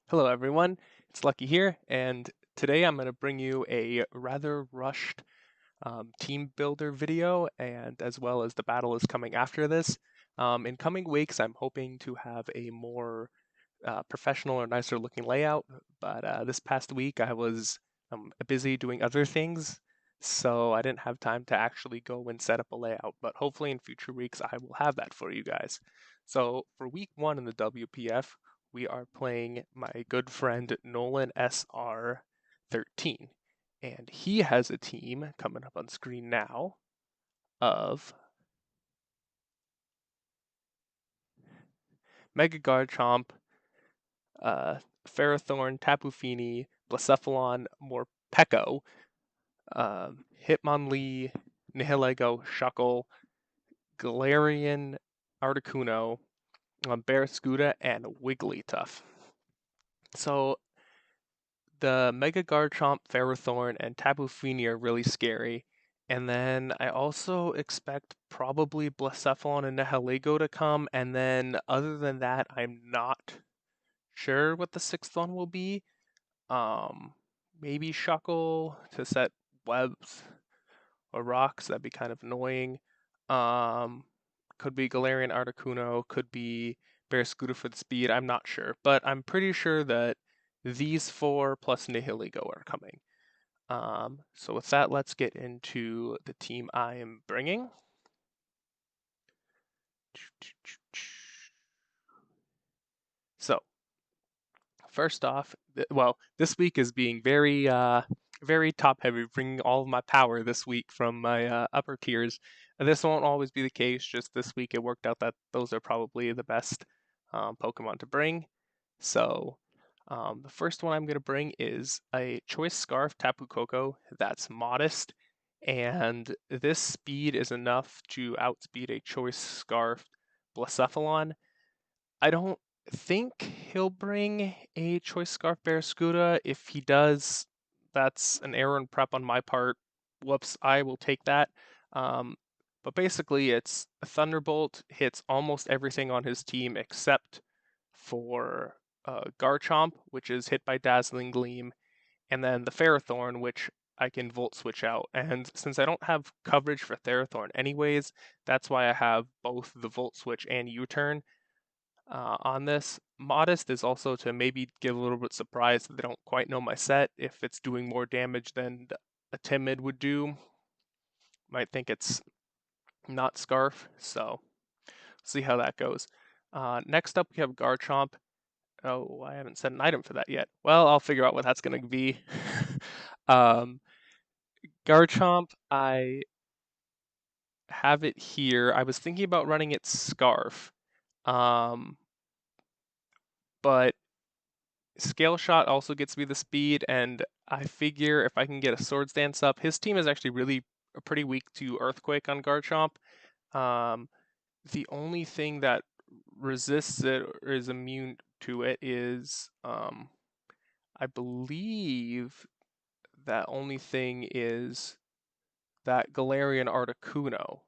Hello everyone, it's Lucky here, and today I'm going to bring you a rather rushed team builder video, and as well as the battle is coming after this. In coming weeks, I'm hoping to have a more professional or nicer looking layout, but this past week I was busy doing other things, so I didn't have time to actually go and set up a layout, but hopefully in future weeks I will have that for you guys. So for week 1 in the WPF, we are playing my good friend Nolan SR13, and he has a team coming up on screen now of Mega Garchomp, uh, Ferrothorn, Tapu Fini, Blacephalon, Morpeko, Hitmonlee, Nihilego, Shuckle, Galarian, Articuno, Barraskewda, and Wigglytuff. So the Mega Garchomp, Ferrothorn, and Tapu Fini are really scary. And then I also expect probably Blacephalon and Nihilego to come. And then other than that, I'm not sure what the sixth one will be. Um, Maybe Shuckle to set webs or rocks. That'd be kind of annoying. Um, could be Galarian Articuno. Could be Barraskewda for the speed. I'm not sure, but I'm pretty sure that these four plus Nihilego are coming. So with that, let's get into the team I am bringing. So first off, well, this week is being very top heavy, bringing all of my power this week from my upper tiers. And this won't always be the case. Just this week, it worked out that those are probably the best Pokemon to bring. So the first one I'm going to bring is a Choice Scarf Tapu Koko that's modest, and this speed is enough to outspeed a Choice Scarf Blacephalon. I don't think he'll bring a Choice Scarf Barraskewda. If he does, that's an error in prep on my part. Whoops, I will take that. Um, but basically, it's a Thunderbolt hits almost everything on his team except for Garchomp, which is hit by Dazzling Gleam, and then the Ferrothorn, which I can Volt Switch out. And since I don't have coverage for Ferrothorn anyways, that's why I have both the Volt Switch and U-Turn on this. Modest is also to maybe get a little bit surprised that they don't quite know my set. If it's doing more damage than a Timid would do, might think it's not Scarf. So see how that goes. Next up, we have Garchomp. Oh, I haven't set an item for that yet. Well, I'll figure out what that's going to be. um, Garchomp, I have it here. I was thinking about running it Scarf, um, but Scale Shot also gets me the speed, and I figure if I can get a Swords Dance up, his team is actually really pretty weak to Earthquake on Garchomp. Um, the only thing that resists it or is immune to it is, I believe that only thing is that Galarian Articuno.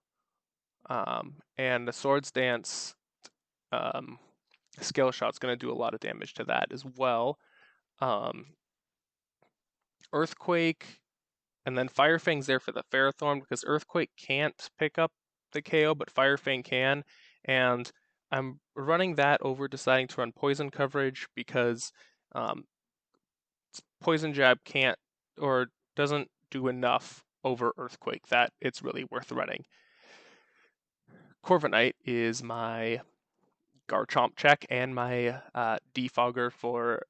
And the Swords Dance Scale Shot's going to do a lot of damage to that as well. Um, Earthquake, and then Fire Fang's there for the Ferrothorn because Earthquake can't pick up the KO, but Fire Fang can. And I'm running that over deciding to run Poison coverage because um, Poison Jab can't or doesn't do enough over Earthquake that it's really worth running. Corviknight is my Garchomp check and my Defogger for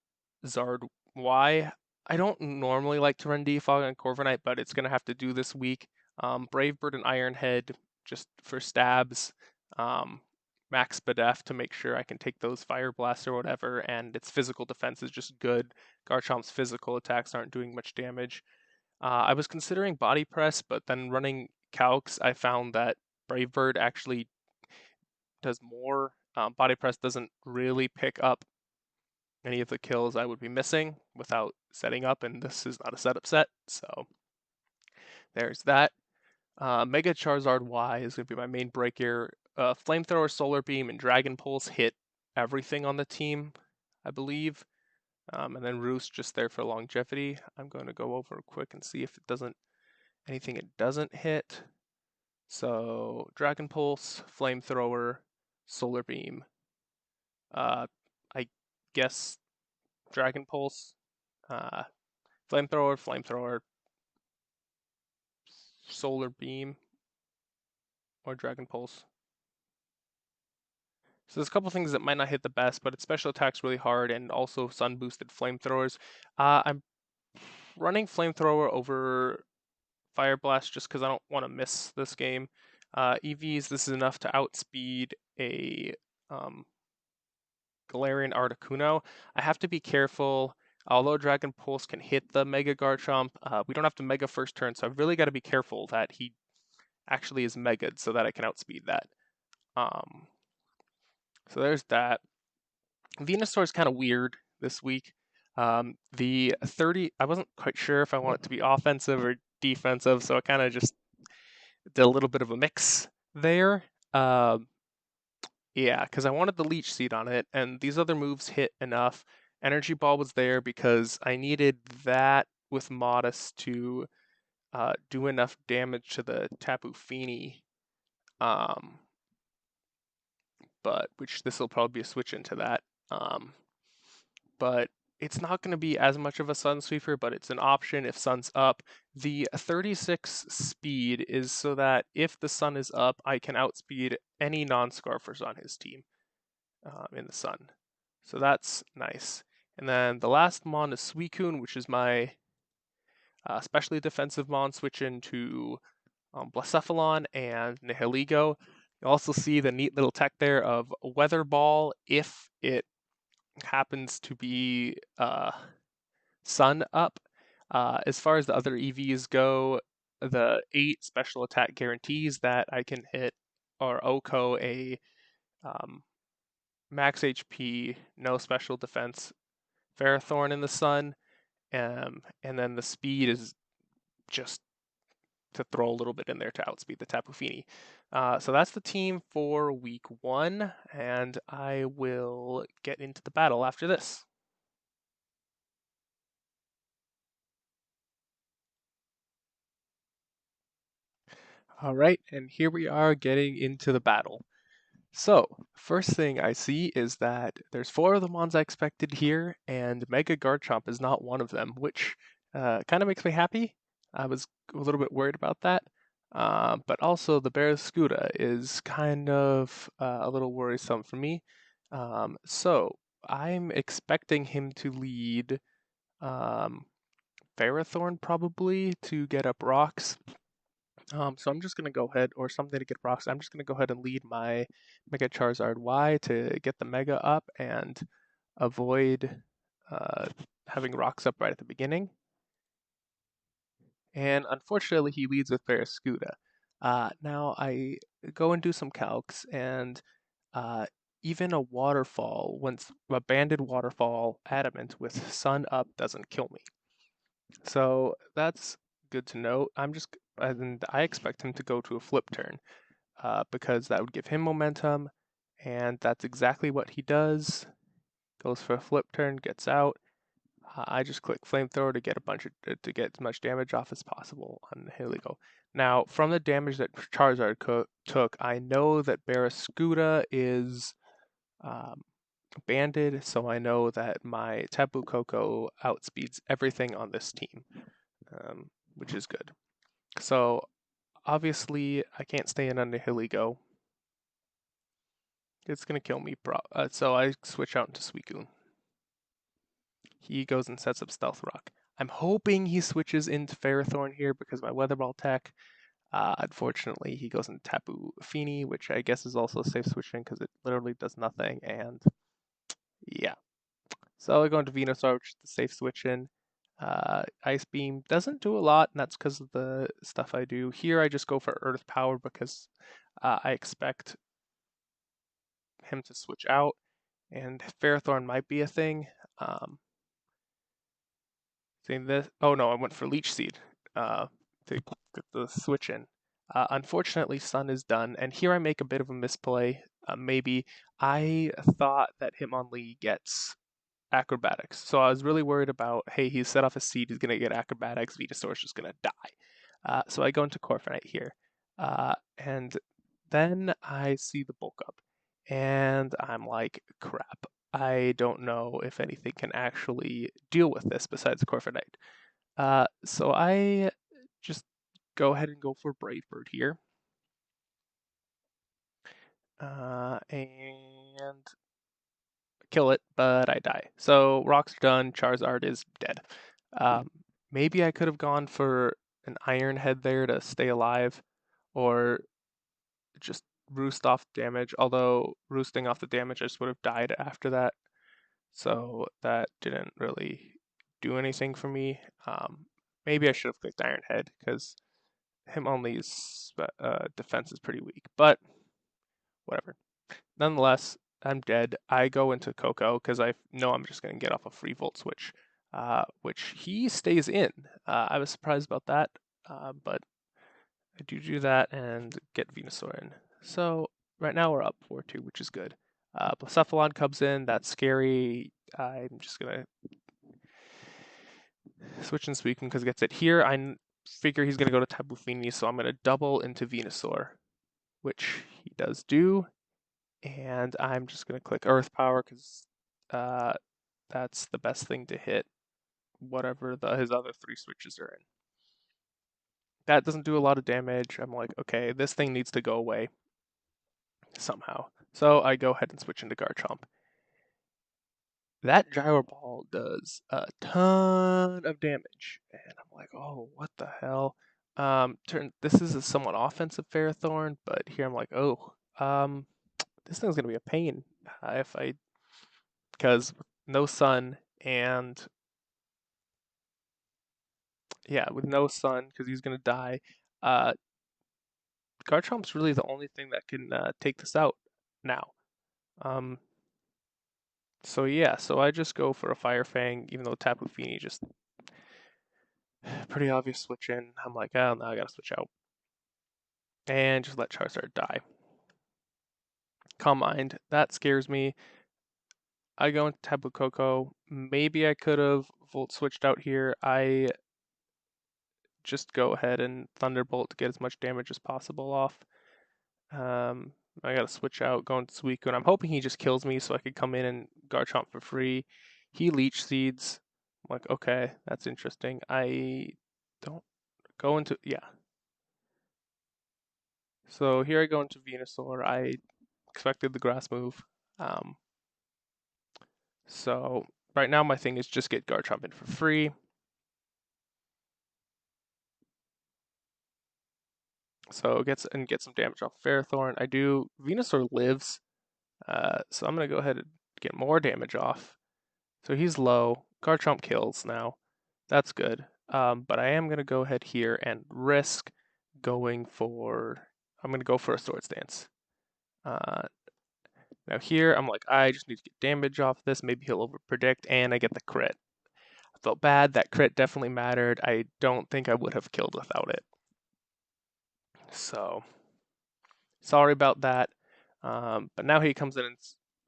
Zard Y. I don't normally like to run Defog on Corviknight, but it's going to have to do this week. Brave Bird and Ironhead just for stabs. Max Spadef to make sure I can take those Fire Blasts or whatever, and its physical defense is just good. Garchomp's physical attacks aren't doing much damage. I was considering Body Press, but then running Calcs, I found that Brave Bird actually does more. Body Press doesn't really pick up any of the kills I would be missing without setting up, and this is not a setup set, so there's that. Mega Charizard Y is going to be my main break here. Flamethrower, Solar Beam, and Dragon Pulse hit everything on the team, I believe. And then Roost just there for longevity. I'm going to go over quick and see if it doesn't anything it doesn't hit. So Dragon Pulse, Flamethrower, Solar Beam. I guess Dragon Pulse, uh, Flamethrower, Solar Beam, or Dragon Pulse. So there's a couple things that might not hit the best, but its special attack's really hard, and also sun boosted flamethrowers. I'm running flamethrower over Fire Blast just because I don't want to miss this game. EVs, this is enough to outspeed a Galarian Articuno. I have to be careful. Although Dragon Pulse can hit the Mega Garchomp, we don't have to Mega first turn, so I've really got to be careful that he actually is Mega'd so that I can outspeed that. So there's that. Venusaur is kind of weird this week. The 30, I wasn't quite sure if I want it to be offensive or defensive, so I kind of just did a little bit of a mix there. Yeah, because I wanted the Leech Seed on it, and these other moves hit enough. Energy Ball was there because I needed that with Modest to do enough damage to the Tapu Fini. But which this will probably be a switch into that. But it's not going to be as much of a Sun Sweeper, but it's an option if Sun's up. The 36 speed is so that if the Sun is up, I can outspeed any non-Scarfers on his team in the Sun. So that's nice. And then the last Mon is Suicune, which is my especially defensive Mon, switch into Blacephalon and Nihilego. You also see the neat little tech there of Weather Ball if it happens to be Sun up. As far as the other EVs go, the 8 special attack guarantees that I can hit or OHKO a max HP, no special defense Ferrothorn in the Sun. And then the speed is just to throw a little bit in there to outspeed the Tapu Fini. So that's the team for week 1, and I will get into the battle after this. All right, and here we are getting into the battle. So, first thing I see is that there's 4 of the mons I expected here, and Mega Garchomp is not one of them, which kind of makes me happy. I was a little bit worried about that. But also the Barraskewda is kind of a little worrisome for me. So I'm expecting him to lead Ferrothorn probably to get up rocks. So I'm just going to go ahead, or something to get rocks. I'm just going to go ahead and lead my Mega Charizard Y to get the Mega up and avoid having rocks up right at the beginning. And unfortunately, he leads with Barraskewda. Now I go and do some calcs, and uh, even a waterfall, once a banded waterfall adamant with sun up doesn't kill me. So that's good to know. And I expect him to go to a flip turn because that would give him momentum, and that's exactly what he does. Goes for a flip turn, gets out. I just click flamethrower to get to get as much damage off as possible. And here we go. Now, from the damage that Charizard took, I know that Barraskewda is banded, so I know that my Tapu Koko outspeeds everything on this team, which is good. So obviously, I can't stay in under Hiligo. It's gonna kill me, so I switch out into Suicune. He goes and sets up Stealth Rock. I'm hoping he switches into Ferrothorn here because my Weather Ball tech. Unfortunately, he goes into Tapu Fini, which I guess is also safe switching because it literally does nothing. And yeah, so I go into Venusaur, which is the safe switch in. Ice Beam doesn't do a lot, and that's because of the stuff I do. Here I just go for Earth Power because I expect him to switch out, and Ferrothorn might be a thing. Seeing this, oh no, I went for Leech Seed to get the switch in. Unfortunately, Sun is done, and here I make a bit of a misplay. Maybe I thought that Hitmonlee gets acrobatics. So I was really worried about, hey, he's set off a seed, he's gonna get acrobatics, Venusaur's just gonna die. So I go into Corviknight here, and then I see the bulk up, and I'm like, crap. I don't know if anything can actually deal with this besides Corviknight. So I just go ahead and go for Brave Bird here. And kill it, but I die. So rocks are done. Charizard is dead. Um, Maybe I could have gone for an Iron Head there to stay alive, or just roost off damage. Although roosting off the damage, I just would have died after that. So that didn't really do anything for me. Maybe I should have clicked Iron Head because him only's defense is pretty weak. But whatever. Nonetheless, I'm dead. I go into Coco because I know I'm just going to get off a free Volt Switch, which he stays in. I was surprised about that, but I do that and get Venusaur in. So right now we're up 4-2, which is good. Blacephalon comes in. That's scary. I'm just going to switch and Suicune because it gets it here. I figure he's going to go to Tapu Fini, so I'm going to double into Venusaur, which he does do. And I'm just going to click Earth Power because that's the best thing to hit whatever his other 3 switches are in. That doesn't do a lot of damage. I'm like, okay, this thing needs to go away somehow. So I go ahead and switch into Garchomp. That Gyro Ball does a ton of damage. And I'm like, oh, what the hell? This is a somewhat offensive Ferrothorn, but here I'm like, oh, this thing's going to be a pain because no sun and yeah, with no sun because he's gonna die. Uh, Garchomp's really the only thing that can take this out now. Um, so yeah, so I just go for a Fire Fang, even though Tapu Fini just pretty obvious switch in. I'm like, oh no, I gotta switch out and just let Charizard die. Calm Mind, that scares me. I go into Tapu Koko. Maybe I could have Volt switched out here. I just go ahead and Thunderbolt to get as much damage as possible off. I gotta switch out, going to Suicune. I'm hoping he just kills me so I could come in and Garchomp for free. He Leech Seeds. I'm like, okay, that's interesting. I don't go into, yeah. So here I go into Venusaur. I expected the grass move. Um, so right now my thing is just get Garchomp in for free. So get some damage off Ferrothorn. I do. Venusaur lives, so I'm gonna go ahead and get more damage off. So he's low. Garchomp kills now. That's good. But I am gonna go ahead here and risk going for. I'm gonna go for a Swords Dance. Uh, Now here I'm like, I just need to get damage off this. Maybe he'll overpredict, and I get the crit. I felt bad. That crit definitely mattered. I don't think I would have killed without it. So sorry about that. But now he comes in and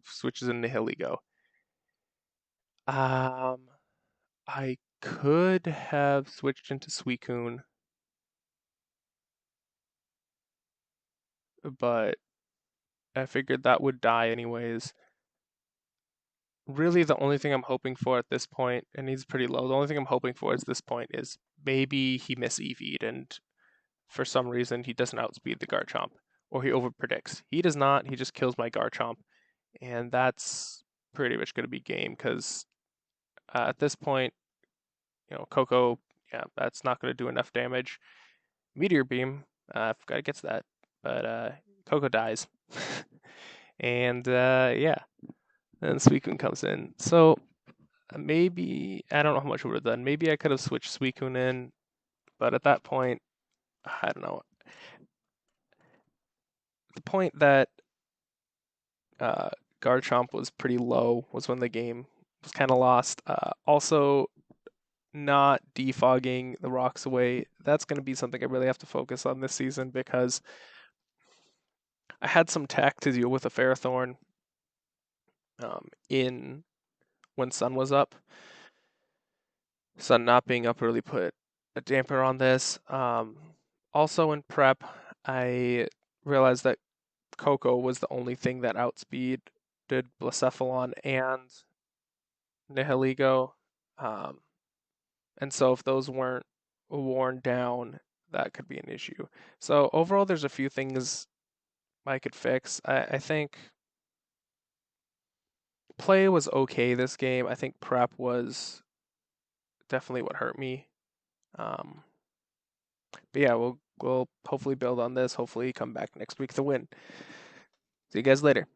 switches into Hiligo. I could have switched into Suicune, but I figured that would die anyways. Really, the only thing I'm hoping for at this point, and he's pretty low, the only thing I'm hoping for at this point is maybe he miss EV'd and for some reason he doesn't outspeed the Garchomp, or he overpredicts. He does not, he just kills my Garchomp, and that's pretty much going to be game because at this point, Coco, yeah, that's not going to do enough damage. Meteor Beam, I forgot it gets that, but Coco dies. And yeah, then Suicune comes in. So maybe, I don't know how much we would have done. Maybe I could have switched Suicune in, but at that point, I don't know. The point that Garchomp was pretty low was when the game was kind of lost. Also, not defogging the rocks away. That's going to be something I really have to focus on this season because I had some tech to deal with a Ferrothorn in when sun was up. Sun not being up really put a damper on this. Also in prep, I realized that Coco was the only thing that outspeeded Blacephalon and Nihiligo. Um, and so if those weren't worn down, that could be an issue. So overall, there's a few things I could fix. I think play was okay this game. I think prep was definitely what hurt me. Um, but yeah, we'll hopefully build on this. Hopefully come back next week to win. See you guys later.